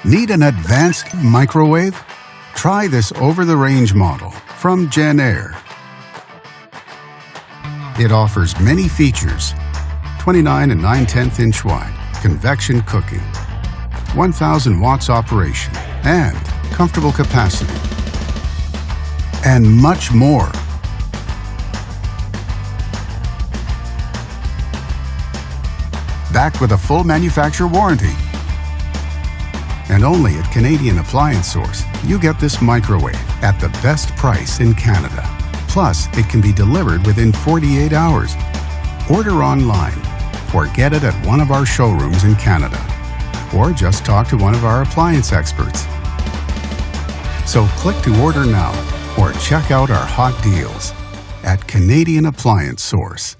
Need an advanced microwave? Try this over-the-range model from Jenn-Air. It offers many features: 29 and 9/10 inch wide, convection cooking, 1,000 watts operation, and comfortable capacity, and much more. Backed with a full manufacturer warranty. And only at Canadian Appliance Source, you get this microwave at the best price in Canada. Plus, it can be delivered within 48 hours. Order online or get it at one of our showrooms in Canada. Or just talk to one of our appliance experts. So click to order now or check out our hot deals at Canadian Appliance Source.